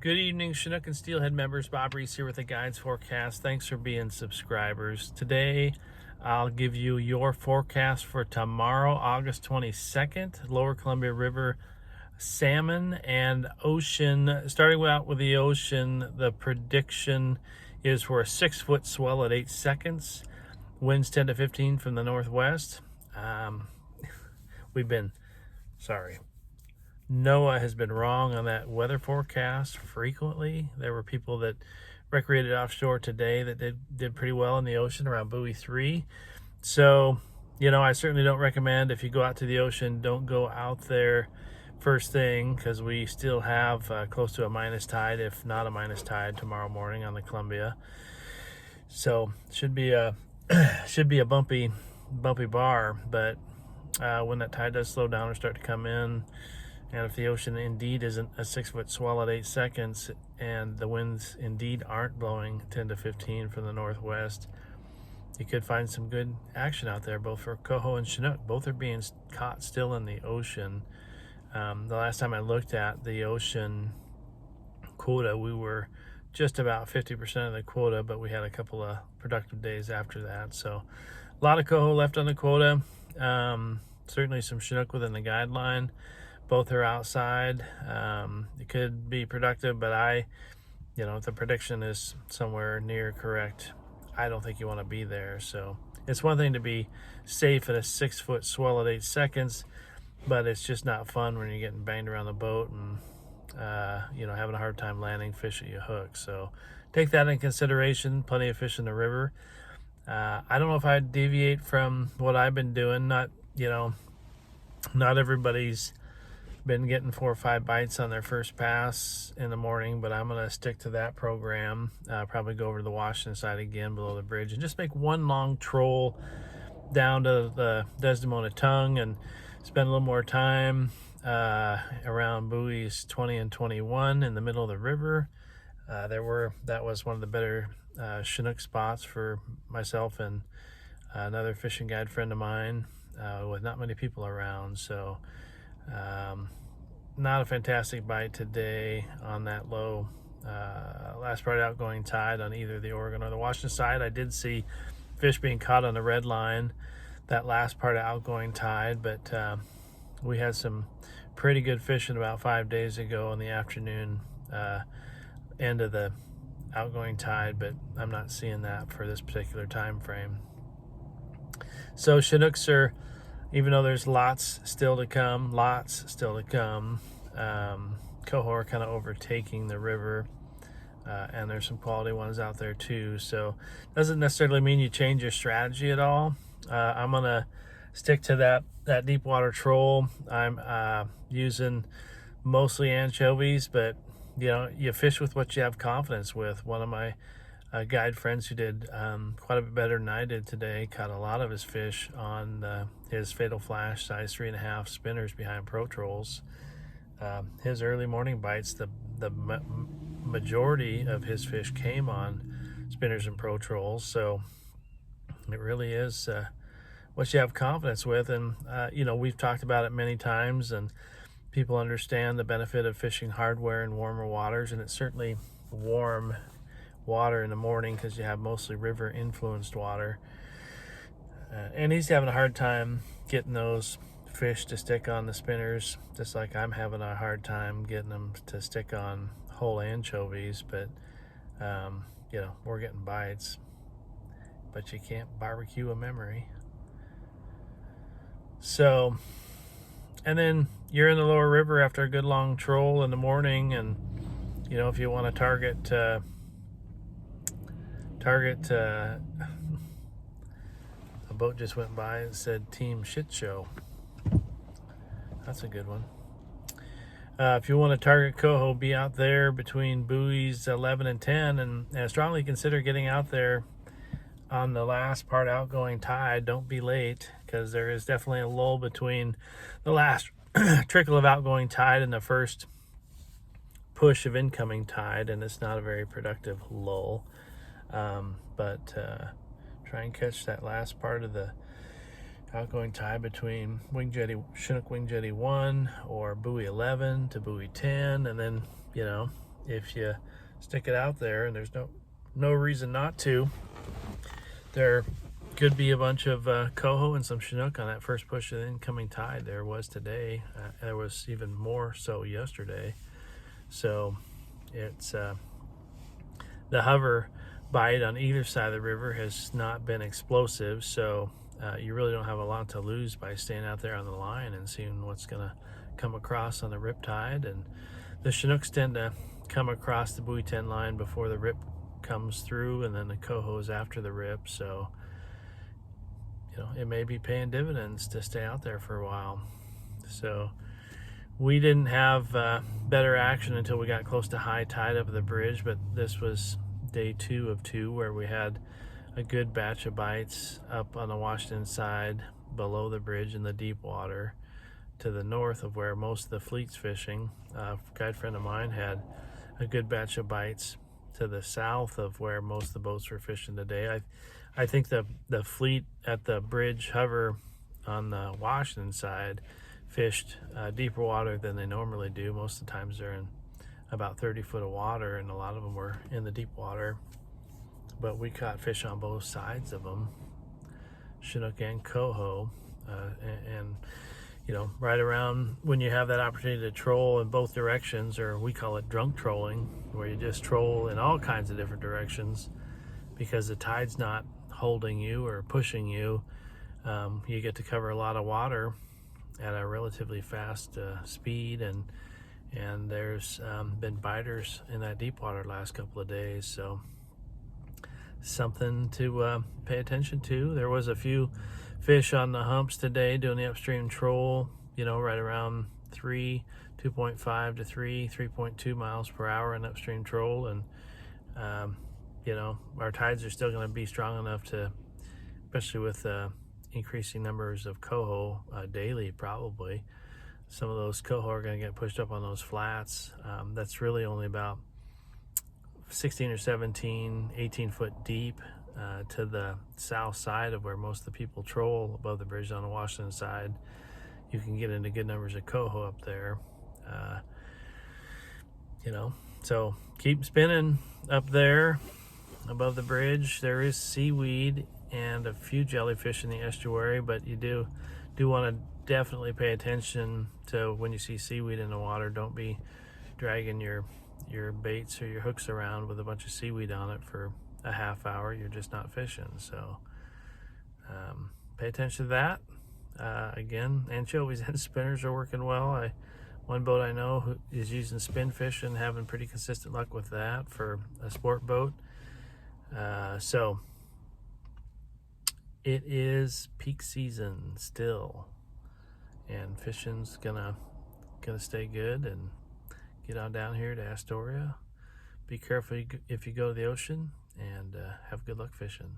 Good evening, Chinook and Steelhead members. Bob Reese here with the Guides Forecast. Thanks for being subscribers. Today, I'll give you your forecast for tomorrow, August 22nd, Lower Columbia River salmon and ocean. Starting out with the ocean, the prediction is for a 6-foot swell at 8 seconds. Winds 10 to 15 from the northwest. NOAA has been wrong on that weather forecast frequently. There were people that recreated offshore today that did pretty well in the ocean around buoy 3. So, I certainly don't recommend, if you go out to the ocean, don't go out there first thing, because we still have close to a minus tide, if not a minus tide, tomorrow morning on the Columbia. So should be a bumpy bar, but when that tide does slow down or start to come in, and if the ocean indeed isn't a 6-foot swell at 8 seconds and the winds indeed aren't blowing 10 to 15 from the northwest, you could find some good action out there, both for coho and chinook. Both are being caught still in the ocean. The last time I looked at the ocean quota, we were just about 50% of the quota, but we had a couple of productive days after that. So a lot of coho left on the quota. Certainly some chinook within the guideline. Both are outside. It could be productive, but if the prediction is somewhere near correct, I don't think you want to be there. So it's one thing to be safe at a 6-foot swell at 8 seconds, but it's just not fun when you're getting banged around the boat and having a hard time landing fish that you hook. So take that in consideration. Plenty of fish in the river. I don't know if I'd deviate from what I've been doing. Not everybody's been getting 4 or 5 bites on their first pass in the morning, but I'm going to stick to that program. Probably go over to the Washington side again below the bridge and just make one long troll down to the Desdemona tongue and spend a little more time around buoys 20 and 21 in the middle of the river. That was one of the better chinook spots for myself and another fishing guide friend of mine, with not many people around. So not a fantastic bite today on that low last part outgoing tide on either the Oregon or the Washington side. I did see fish being caught on the red line that last part of outgoing tide, but we had some pretty good fishing about 5 days ago in the afternoon end of the outgoing tide, but I'm not seeing that for this particular time frame. So Chinooks are, even though there's lots still to come, coho are kind of overtaking the river, and there's some quality ones out there too. So doesn't necessarily mean you change your strategy at all. I'm gonna stick to that deep water troll. I'm using mostly anchovies, but you fish with what you have confidence with. One of my guide friends who did quite a bit better than I did today caught a lot of his fish on his Fatal Flash size 3.5 spinners behind Pro Trolls. His early morning bites, the majority of his fish came on spinners and Pro Trolls. So it really is what you have confidence with. And we've talked about it many times, and people understand the benefit of fishing hardware in warmer waters, and it's certainly warm water in the morning because you have mostly river influenced water, and he's having a hard time getting those fish to stick on the spinners, just like I'm having a hard time getting them to stick on whole anchovies. But we're getting bites, but you can't barbecue a memory. So, and then you're in the lower river after a good long troll in the morning, and if you want to target a boat just went by and said Team Shit Show. That's a good one. If you want to target coho, be out there between buoys 11 and 10, and strongly consider getting out there on the last part outgoing tide. Don't be late, because there is definitely a lull between the last trickle of outgoing tide and the first push of incoming tide, and it's not a very productive lull. But try and catch that last part of the outgoing tide between Chinook Wing Jetty 1 or buoy 11 to buoy 10, and then if you stick it out there, and there's no reason not to. There could be a bunch of coho and some chinook on that first push of the incoming tide. There was today. There was even more so yesterday. So it's the hover bite on either side of the river has not been explosive, so you really don't have a lot to lose by staying out there on the line and seeing what's going to come across on the rip tide. And the chinooks tend to come across the buoy 10 line before the rip comes through, and then the coho's after the rip. So it may be paying dividends to stay out there for a while. So we didn't have better action until we got close to high tide up the bridge, but this was day 2 of 2 where we had a good batch of bites up on the Washington side below the bridge in the deep water to the north of where most of the fleet's fishing. A guide friend of mine had a good batch of bites to the south of where most of the boats were fishing today. I think the fleet at the bridge hover on the Washington side fished deeper water than they normally do. Most of the times they're in about 30 foot of water, and a lot of them were in the deep water. But we caught fish on both sides of them, chinook and coho, and right around when you have that opportunity to troll in both directions, or we call it drunk trolling, where you just troll in all kinds of different directions because the tide's not holding you or pushing you. You get to cover a lot of water at a relatively fast speed, and there's been biters in that deep water last couple of days, so something to pay attention to. There was a few fish on the humps today doing the upstream troll, right around 2.5 to 3.2 miles per hour in upstream troll, and our tides are still going to be strong enough to, especially with increasing numbers of coho daily, probably. Some of those coho are going to get pushed up on those flats. That's really only about 16 or 17, 18 foot deep to the south side of where most of the people troll above the bridge on the Washington side. You can get into good numbers of coho up there. So keep spinning up there above the bridge. There is seaweed and a few jellyfish in the estuary, but you do want to definitely pay attention to when you see seaweed in the water. Don't be dragging your baits or your hooks around with a bunch of seaweed on it for a half hour. You're just not fishing. So pay attention to that. Again, anchovies and spinners are working well. One boat I know who is using spin fish and having pretty consistent luck with that for a sport boat. So it is peak season still, and fishing's gonna stay good. And get on down here to Astoria. Be careful if you go to the ocean, and have good luck fishing.